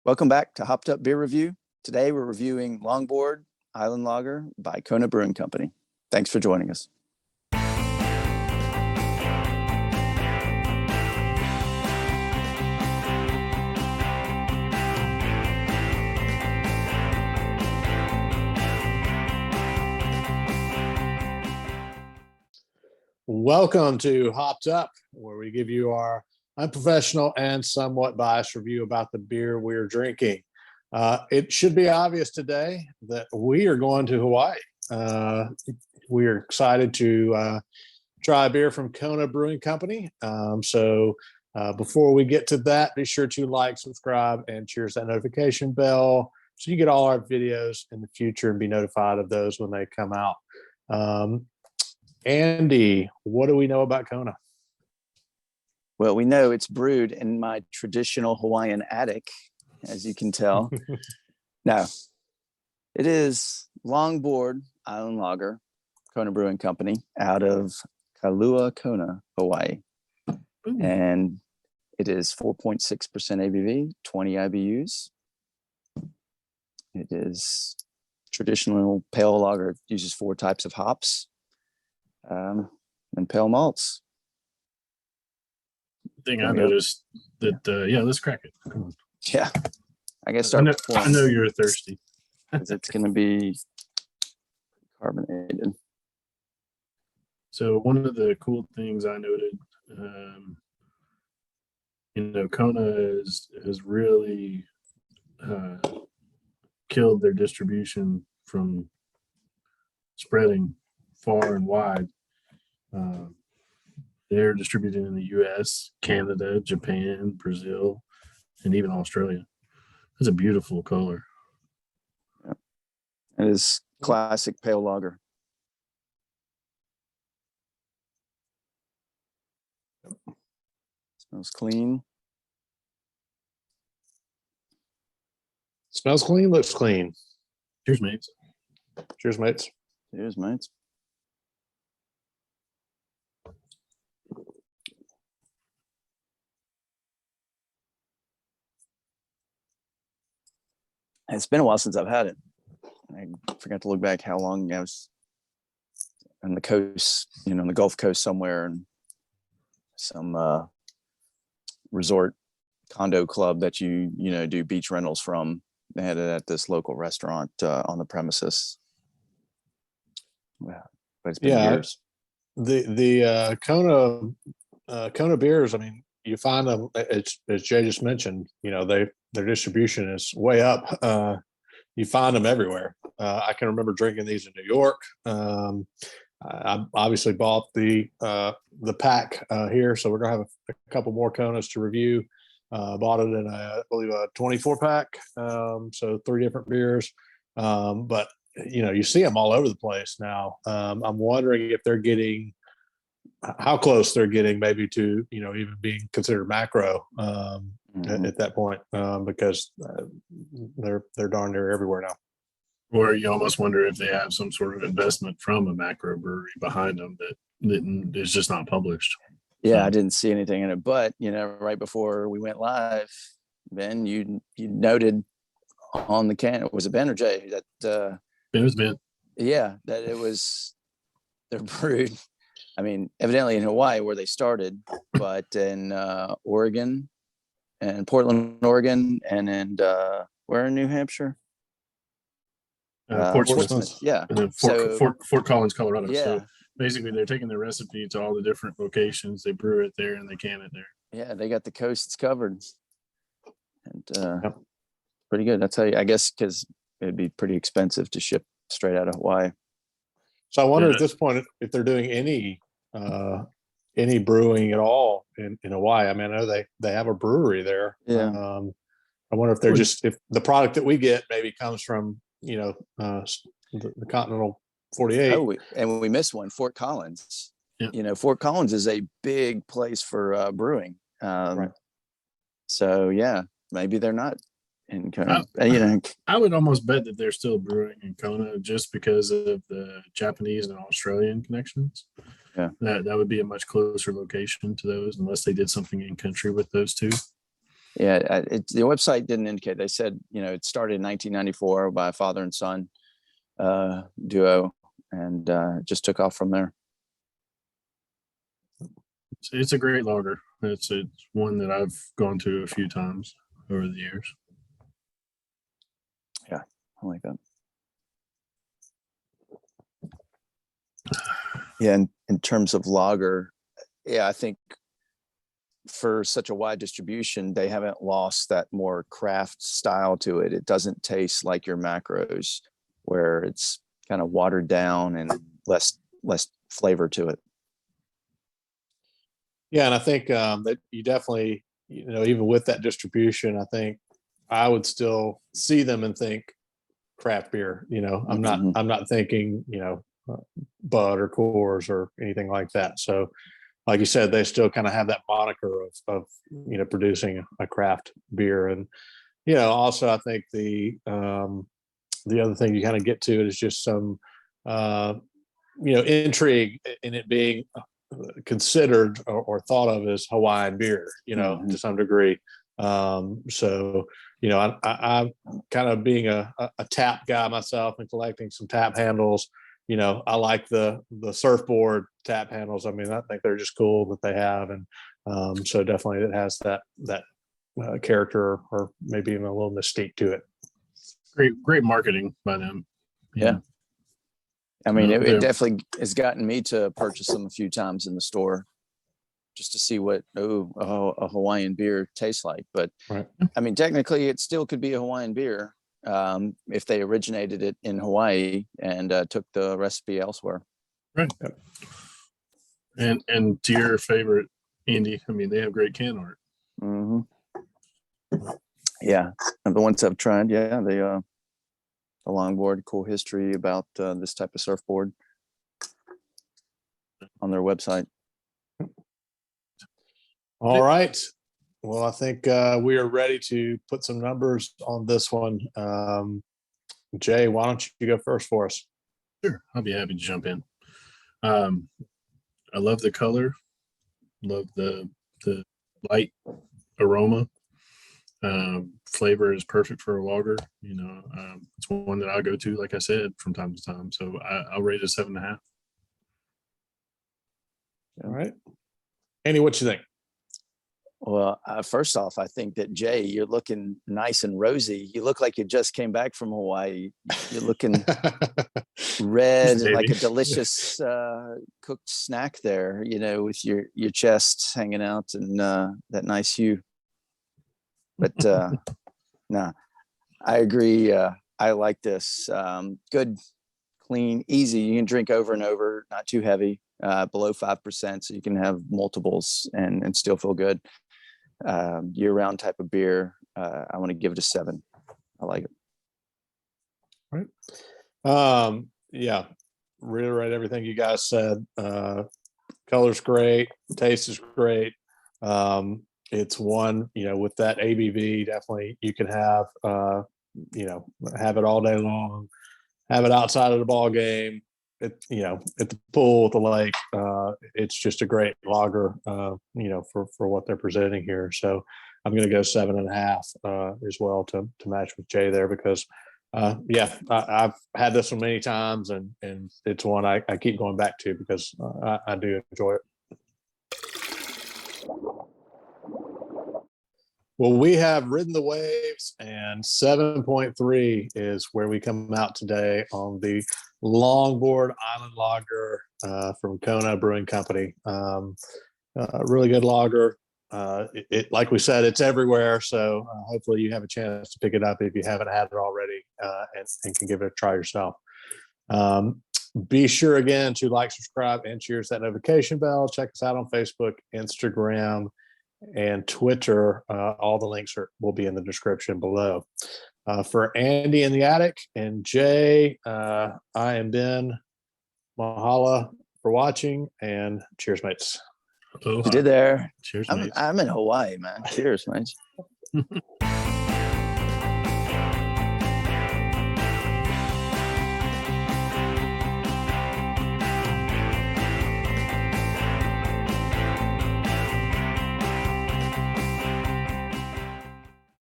Welcome back to Hopped Up Beer Review. Today we're reviewing Longboard Island Lager by Kona Brewing Company. Thanks for joining us. Welcome to Hopped Up, where we give you our unprofessional and somewhat biased review about the beer we're drinking. It should be obvious today that we are going to Hawaii. We are excited to try a beer from Kona Brewing Company. So before we get to that, be sure to like, subscribe, and cheers that notification bell so you get all our videos in the future and be notified of those when they come out. Andy, what do we know about Kona? Well, we know it's brewed in my traditional Hawaiian attic, as you can tell. Now, it is Longboard Island Lager, Kona Brewing Company, out of Kailua Kona, Hawaii. Ooh. And it is 4.6% ABV, 20 IBUs. It is traditional pale lager. It uses 4 types of hops and pale malts. Thing I noticed that let's crack it. Come on. Yeah, I guess I know you're thirsty. It's going to be carbonated. So one of the cool things I noted, Kona has really killed their distribution from spreading far and wide. They're distributed in the U.S., Canada, Japan, Brazil, and even Australia. It's a beautiful color. Yeah. It is classic pale lager. Smells clean. Smells clean, looks clean. Cheers, mates. Cheers, mates. Cheers, mates. It's been a while since I've had it. I forgot to look back how long I was on the coast, on the Gulf Coast somewhere, and some resort condo club that you do beach rentals from. They had it at this local restaurant on the premises. Yeah, but it's been years. The Kona beers, I mean, you find them, as Jay just mentioned, their distribution is way up. You find them everywhere. I can remember drinking these in New York. I obviously bought the pack here, so we're gonna have a couple more Konas to review. Bought it in I believe a 24 pack, so 3 different beers. But you see them all over the place now. I'm wondering if they're getting how close they're getting maybe to even being considered macro at that point, because they're darn near everywhere now. Or you almost wonder if they have some sort of investment from a macro brewery behind them that is just not published. Yeah, I didn't see anything in it, but right before we went live, Ben, you noted on the can, was it Ben or Jay that it was Ben? Yeah, that they're brewed. I mean, evidently in Hawaii where they started, but in Oregon and Portland, Oregon, and in where in New Hampshire? Portsmouth. Yeah. And then Fort Collins, Colorado. Yeah. So basically they're taking their recipe to all the different locations. They brew it there and they can it there. Yeah, they got the coasts covered. And pretty good. That's how I guess, because it'd be pretty expensive to ship straight out of Hawaii. So I wonder at this point if they're doing any brewing at all in Hawaii. I mean, I know they have a brewery there. Yeah. I wonder if they're if the product that we get maybe comes from the continental 48. Oh, and we missed one, Fort Collins. Yeah. Fort Collins is a big place for brewing. Right. So yeah, maybe they're not in Kona. I would almost bet that they're still brewing in Kona just because of the Japanese and Australian connections. Yeah, that would be a much closer location to those, unless they did something in country with those two. Yeah, the website didn't indicate. They said, it started in 1994 by a father and son duo, and just took off from there. It's a great lager. It's one that I've gone to a few times over the years. Yeah, I like that. Yeah, in terms of lager, yeah, I think for such a wide distribution, they haven't lost that more craft style to it. It doesn't taste like your macros, where it's kind of watered down and less flavor to it. Yeah, and I think that you definitely, even with that distribution, I think I would still see them and think craft beer. I'm not thinking, Bud or Coors or anything like that. So, like you said, they still kind of have that moniker of producing a craft beer, and also I think the other thing you kind of get to is just some intrigue in it being considered or thought of as Hawaiian beer, to some degree. So, I'm kind of being a tap guy myself and collecting some tap handles. I like the surfboard tap handles. I mean, I think they're just cool that they have. And so definitely it has that character or maybe even a little mystique to it. Great marketing by them. Yeah. I mean, it definitely has gotten me to purchase them a few times in the store just to see what a Hawaiian beer tastes like. But right. I mean, technically, it still could be a Hawaiian beer if they originated it in Hawaii and took the recipe elsewhere. Right. Yep. And to your favorite, Andy, I mean, they have great can art. Mm-hmm. Yeah, and the ones I've tried, yeah, the Longboard, cool history about this type of surfboard on their website. All right. Well, I think we are ready to put some numbers on this one. Jay, why don't you go first for us? Sure, I'll be happy to jump in. I love the color, love the light aroma. Flavor is perfect for a lager. It's one that I go to, like I said, from time to time. So I'll rate it 7.5. All right. Andy, what you think? Well, first off, I think that Jay, you're looking nice and rosy. You look like you just came back from Hawaii. You're looking red and like a delicious cooked snack there, with your chest hanging out and that nice hue. But no, I agree. I like this. Good, clean, easy. You can drink over and over, not too heavy, below 5%. So you can have multiples and still feel good. Year-round type of beer. I want to give it a 7. I like it. All right. Yeah, reiterate everything you guys said. Color's great, taste is great. It's one, with that ABV, definitely you can have, have it all day long, have it outside of the ball game, at the pool, at the lake. It's just a great lager, for what they're presenting here. So I'm going to go 7.5 as well to match with Jay there because, I've had this one many times and it's one I keep going back to because I do enjoy it. Well, we have ridden the waves, and 7.3 is where we come out today on the Longboard Island Lager from Kona Brewing Company. Really good lager. It like we said, it's everywhere. So hopefully you have a chance to pick it up if you haven't had it already and can give it a try yourself. Be sure again to like, subscribe, and cheers that notification bell. Check us out on Facebook, Instagram, and Twitter. All the links will be in the description below. For Andy in the attic and Jay, I am Ben. Mahalo for watching, and cheers, mates. You did there. Cheers, mates. I'm in Hawaii, man. Cheers, mates.